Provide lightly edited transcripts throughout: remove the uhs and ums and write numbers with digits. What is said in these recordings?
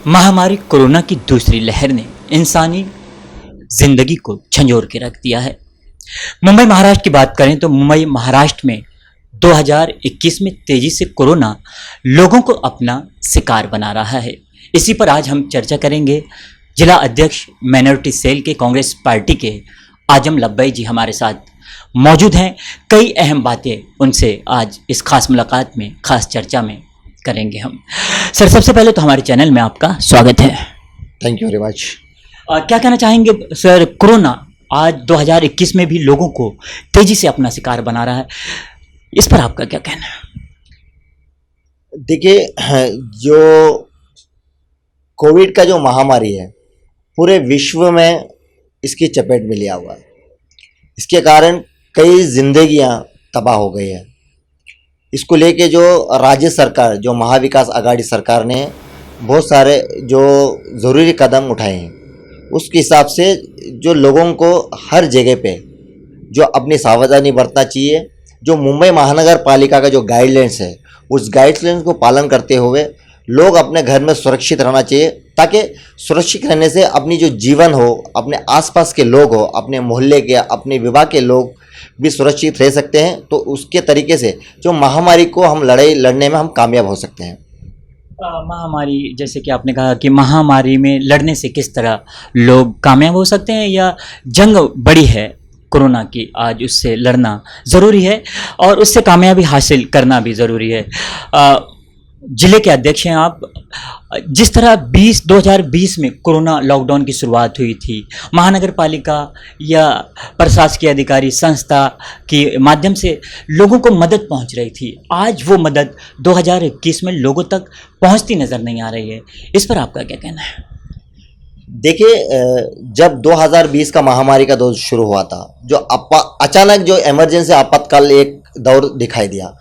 महामारी कोरोना की दूसरी लहर ने इंसानी जिंदगी को झंझोर के रख दिया है। मुंबई महाराष्ट्र की बात करें तो मुंबई महाराष्ट्र में 2021 में तेजी से कोरोना लोगों को अपना शिकार बना रहा है। इसी पर आज हम चर्चा करेंगे। जिला अध्यक्ष माइनॉरिटी सेल के कांग्रेस पार्टी के आजम लब्बई जी हमारे साथ मौजूद हैं। कई अहम बातें उनसे आज इस खास मुलाकात में, खास चर्चा में करेंगे हम। सर, सबसे पहले तो हमारे चैनल में आपका स्वागत है। Thank you very much. क्या कहना चाहेंगे सर? कोरोना आज 2021 में भी लोगों को तेजी से अपना शिकार बना रहा है, इस पर आपका क्या कहना है? देखिए, जो कोविड का जो महामारी है पूरे विश्व में इसकी चपेट में लिया हुआ है। इसके कारण कई जिंदगियां तबाह हो गई है। इसको लेके जो राज्य सरकार, जो महाविकास आघाड़ी सरकार ने बहुत सारे जो ज़रूरी कदम उठाए हैं, उसके हिसाब से जो लोगों को हर जगह पे जो अपनी सावधानी बरतना चाहिए। जो मुंबई महानगर पालिका का जो गाइडलाइंस है, उस गाइडलाइंस को पालन करते हुए लोग अपने घर में सुरक्षित रहना चाहिए, ताकि सुरक्षित रहने से अपनी जो जीवन हो, अपने आसपास के लोग हो, अपने मोहल्ले के, अपने विभाग के लोग भी सुरक्षित रह सकते हैं। तो उसके तरीके से जो महामारी को हम लड़ने में हम कामयाब हो सकते हैं। महामारी, जैसे कि आपने कहा कि महामारी में लड़ने से किस तरह लोग कामयाब हो सकते हैं, या जंग बड़ी है कोरोना की, आज उससे लड़ना ज़रूरी है और उससे कामयाबी हासिल करना भी ज़रूरी है। जिले के अध्यक्ष हैं आप। जिस तरह 2020 में कोरोना लॉकडाउन की शुरुआत हुई थी, महानगर पालिका या प्रशासकीय अधिकारी संस्था के माध्यम से लोगों को मदद पहुंच रही थी, आज वो मदद 2021 में लोगों तक पहुंचती नज़र नहीं आ रही है। इस पर आपका क्या कहना है? देखिए, जब 2020 का महामारी का दौर शुरू हुआ था, जो अचानक जो इमरजेंसी आपातकाल एक दौर दिखाई दिया,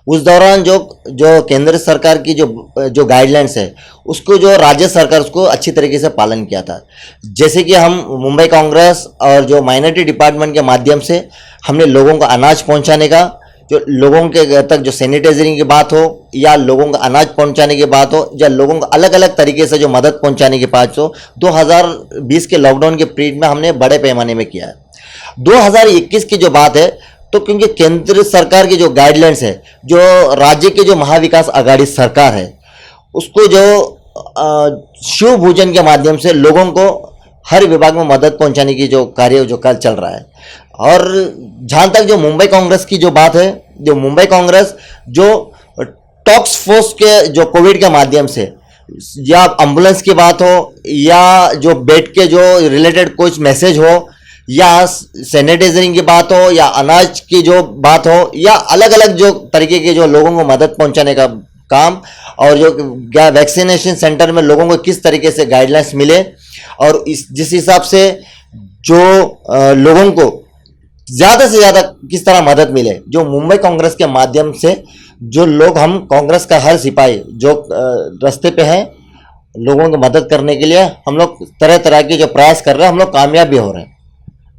उस दौरान जो केंद्र सरकार की जो गाइडलाइंस है, उसको जो राज्य सरकार उसको अच्छी तरीके से पालन किया था। जैसे कि हम मुंबई कांग्रेस और जो माइनॉरिटी डिपार्टमेंट के माध्यम से हमने लोगों को अनाज पहुंचाने का, जो लोगों के घर तक जो सैनिटाइजरिंग की बात हो, या लोगों को अनाज पहुंचाने की बात हो, या लोगों को अलग अलग तरीके से जो मदद पहुंचाने की बात हो, 2020 के लॉकडाउन के पीरियड में हमने बड़े पैमाने में किया है। 2021 की जो बात है, तो क्योंकि केंद्र सरकार की जो गाइडलाइंस है, जो राज्य के जो महाविकास आघाड़ी सरकार है, उसको जो शिव भोजन के माध्यम से लोगों को हर विभाग में मदद पहुंचाने की जो कार्य जो कल चल रहा है। और जहाँ तक जो मुंबई कांग्रेस की जो बात है, जो मुंबई कांग्रेस जो टॉक्स फोर्स के जो कोविड के माध्यम से, या एम्बुलेंस की बात हो, या जो बेड के जो रिलेटेड कुछ मैसेज हो, या सैनिटाइजरिंग की बात हो, या अनाज की जो बात हो, या अलग अलग जो तरीके के जो लोगों को मदद पहुंचाने का काम, और जो वैक्सीनेशन सेंटर में लोगों को किस तरीके से गाइडलाइंस मिले, और जिस हिसाब से जो लोगों को ज़्यादा से ज़्यादा किस तरह मदद मिले, जो मुंबई कांग्रेस के माध्यम से जो लोग, हम कांग्रेस का हर सिपाही जो रास्ते पे हैं लोगों की मदद करने के लिए, हम लोग तरह तरह के जो प्रयास कर रहे हैं, हम लोग कामयाब भी हो रहे हैं।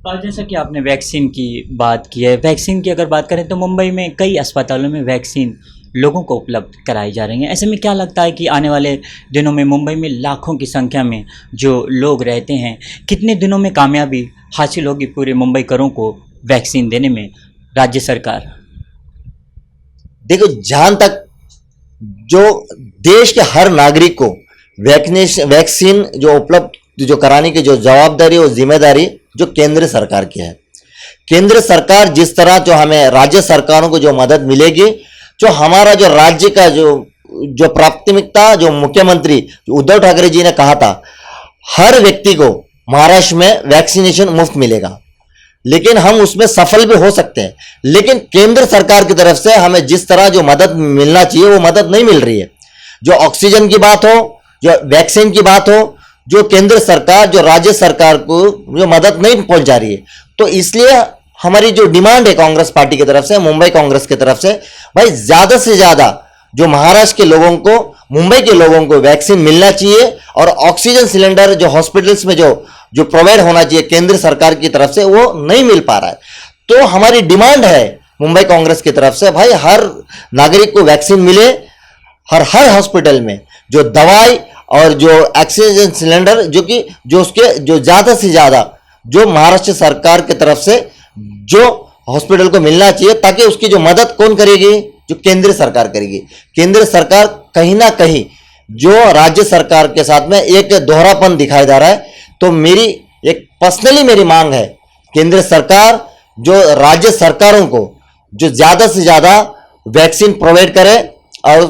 और जैसा कि आपने वैक्सीन की बात की है, वैक्सीन की अगर बात करें तो मुंबई में कई अस्पतालों में वैक्सीन लोगों को उपलब्ध कराई जा रही हैं। ऐसे में क्या लगता है कि आने वाले दिनों में मुंबई में लाखों की संख्या में जो लोग रहते हैं, कितने दिनों में कामयाबी हासिल होगी पूरे मुंबईकरों को वैक्सीन देने में राज्य सरकार? देखो, जहाँ तक जो देश के हर नागरिक को वैक्सीन जो उपलब्ध जो कराने की जो जवाबदारी और जिम्मेदारी जो केंद्र सरकार की है। केंद्र सरकार जिस तरह जो हमें राज्य सरकारों को जो मदद मिलेगी, जो हमारा जो राज्य का जो प्राथमिकता, जो मुख्यमंत्री उद्धव ठाकरे जी ने कहा था, हर व्यक्ति को महाराष्ट्र में वैक्सीनेशन मुफ्त मिलेगा, लेकिन हम उसमें सफल भी हो सकते हैं। लेकिन केंद्र सरकार की तरफ से हमें जिस तरह जो मदद मिलना चाहिए वो मदद नहीं मिल रही है। जो ऑक्सीजन की बात हो, जो वैक्सीन की बात हो, जो केंद्र सरकार, जो राज्य सरकार को जो मदद नहीं पहुंचा रही है। तो इसलिए हमारी जो डिमांड है कांग्रेस पार्टी की तरफ से, मुंबई कांग्रेस की तरफ से, भाई ज्यादा से ज्यादा जो महाराष्ट्र के लोगों को, मुंबई के लोगों को वैक्सीन मिलना चाहिए, और ऑक्सीजन सिलेंडर जो हॉस्पिटल्स में जो प्रोवाइड होना चाहिए केंद्र सरकार की तरफ से, वो नहीं मिल पा रहा है। तो हमारी डिमांड है मुंबई कांग्रेस की तरफ से, भाई हर नागरिक को वैक्सीन मिले, हर हॉस्पिटल में जो दवाई और जो ऑक्सीजन सिलेंडर जो उसके जो ज़्यादा से ज़्यादा जो महाराष्ट्र सरकार की तरफ से जो हॉस्पिटल को मिलना चाहिए, ताकि उसकी जो मदद कौन करेगी, जो केंद्र सरकार करेगी। केंद्र सरकार कहीं ना कहीं जो राज्य सरकार के साथ में एक दोहरापन दिखाई दे रहा है। तो मेरी एक पर्सनली मेरी मांग है, केंद्र सरकार जो राज्य सरकारों को जो ज़्यादा से ज़्यादा वैक्सीन प्रोवाइड करे और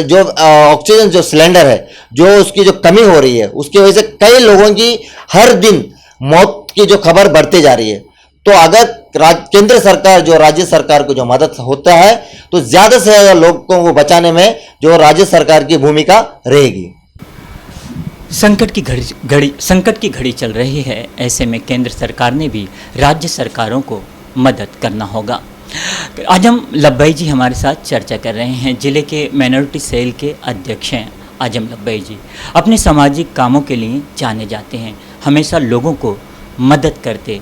जो ऑक्सीजन जो सिलेंडर है जो उसकी जो कमी हो रही है, उसकी वजह से कई लोगों की हर दिन मौत की जो खबर बढ़ती जा रही है। तो अगर केंद्र सरकार जो राज्य सरकार को जो मदद होता है तो ज़्यादा से ज़्यादा लोगों को बचाने में जो राज्य सरकार की भूमिका रहेगी। संकट की घड़ी चल रही है, ऐसे में केंद्र सरकार ने भी राज्य सरकारों को मदद करना होगा। आजम लब्बई जी हमारे साथ चर्चा कर रहे हैं। जिले के माइनॉरिटी सेल के अध्यक्ष हैं आजम लब्बई जी। अपने सामाजिक कामों के लिए जाने जाते हैं, हमेशा लोगों को मदद करते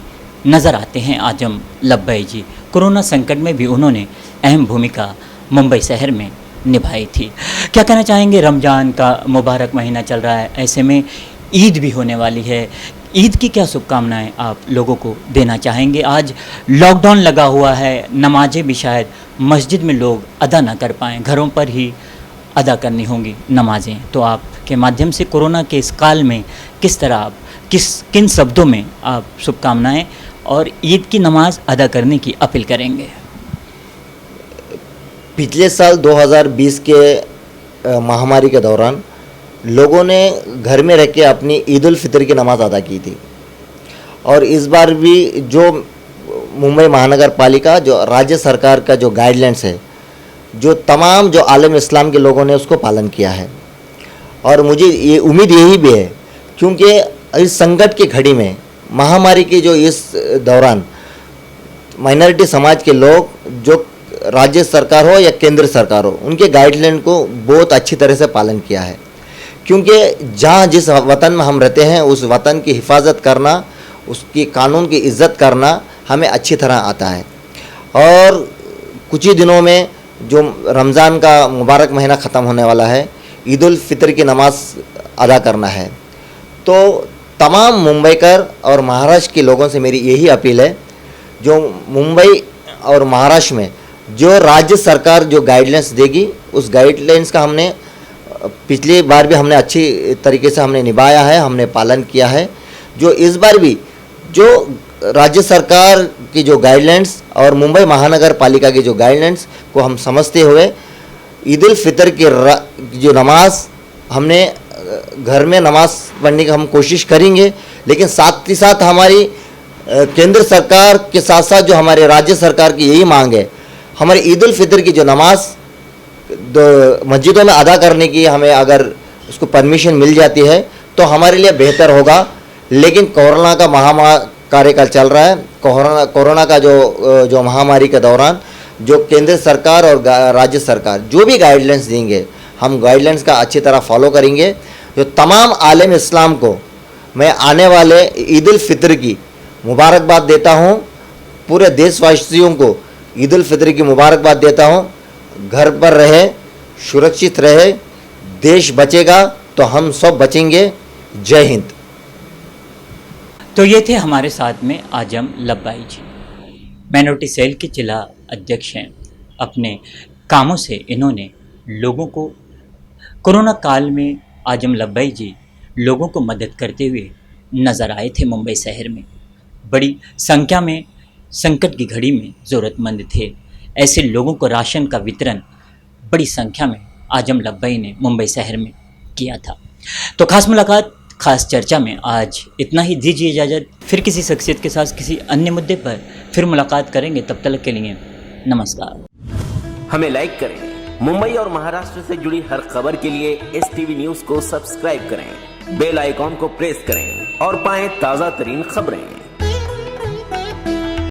नज़र आते हैं आजम लब्बई जी। कोरोना संकट में भी उन्होंने अहम भूमिका मुंबई शहर में निभाई थी। क्या कहना चाहेंगे, रमज़ान का मुबारक महीना चल रहा है, ऐसे में ईद भी होने वाली है, ईद की क्या शुभकामनाएं आप लोगों को देना चाहेंगे? आज लॉकडाउन लगा हुआ है, नमाजें भी शायद मस्जिद में लोग अदा ना कर पाएँ, घरों पर ही अदा करनी होंगी नमाजें। तो आपके माध्यम से कोरोना के इस काल में किस तरह आप किन शब्दों में आप शुभकामनाएं और ईद की नमाज अदा करने की अपील करेंगे? पिछले साल 2020 के महामारी के दौरान लोगों ने घर में रह के अपनी ईद उल फितर की नमाज अदा की थी, और इस बार भी जो मुंबई महानगर पालिका जो राज्य सरकार का जो गाइडलाइंस है, जो तमाम जो आलम इस्लाम के लोगों ने उसको पालन किया है। और मुझे ये उम्मीद यही भी है, क्योंकि इस संकट की घड़ी में, महामारी के जो इस दौरान माइनॉरिटी समाज के लोग, जो राज्य सरकार हो या केंद्र सरकार हो, उनके गाइडलाइन को बहुत अच्छी तरह से पालन किया है। क्योंकि जहाँ जिस वतन में हम रहते हैं उस वतन की हिफाजत करना, उसकी कानून की इज़्ज़त करना हमें अच्छी तरह आता है। और कुछ ही दिनों में जो रमज़ान का मुबारक महीना ख़त्म होने वाला है, ईद उल फितर की नमाज अदा करना है। तो तमाम मुंबईकर और महाराष्ट्र के लोगों से मेरी यही अपील है, जो मुंबई और महाराष्ट्र में जो राज्य सरकार जो गाइडलाइंस देगी, उस गाइडलाइंस का हमने पिछली बार भी हमने अच्छी तरीके से हमने निभाया है, हमने पालन किया है। जो इस बार भी जो राज्य सरकार की जो गाइडलाइंस और मुंबई महानगर पालिका की जो गाइडलाइंस को हम समझते हुए ईद उल फितर की जो नमाज हमने घर में नमाज पढ़ने की हम कोशिश करेंगे। लेकिन साथ ही साथ हमारी केंद्र सरकार के साथ साथ जो हमारे राज्य सरकार की यही मांग है, हमारी ईद उल फितर की जो नमाज मस्जिदों में अदा करने की हमें अगर उसको परमिशन मिल जाती है तो हमारे लिए बेहतर होगा। लेकिन कोरोना का कार्यकाल चल रहा है, कोरोना का जो महामारी के दौरान जो केंद्र सरकार और राज्य सरकार जो भी गाइडलाइंस देंगे, हम गाइडलाइंस का अच्छी तरह फॉलो करेंगे। जो तमाम आलम इस्लाम को मैं आने वाले ईद उल फितर की मुबारकबाद देता हूँ, पूरे देशवासियों को ईद उल फितर की मुबारकबाद देता हूँ। घर पर रहे, सुरक्षित रहे, देश बचेगा तो हम सब बचेंगे। जय हिंद। तो ये थे हमारे साथ में आजम लब्बई जी, माइनॉरिटी सेल के जिला अध्यक्ष हैं। अपने कामों से इन्होंने लोगों को कोरोना काल में आजम लब्बई जी लोगों को मदद करते हुए नज़र आए थे। मुंबई शहर में बड़ी संख्या में संकट की घड़ी में ज़रूरतमंद थे, ऐसे लोगों को राशन का वितरण बड़ी संख्या में आजम लब्बई ने मुंबई शहर में किया था। तो खास मुलाकात, खास चर्चा में आज इतना ही। दीजिए इजाज़त, फिर किसी शख्सियत के साथ किसी अन्य मुद्दे पर फिर मुलाकात करेंगे। तब तक के लिए नमस्कार। हमें लाइक करें। मुंबई और महाराष्ट्र से जुड़ी हर खबर के लिए STV न्यूज़ को सब्सक्राइब करें, बेल आइकॉन को प्रेस करें और पाएं ताज़ा तरीन खबरें।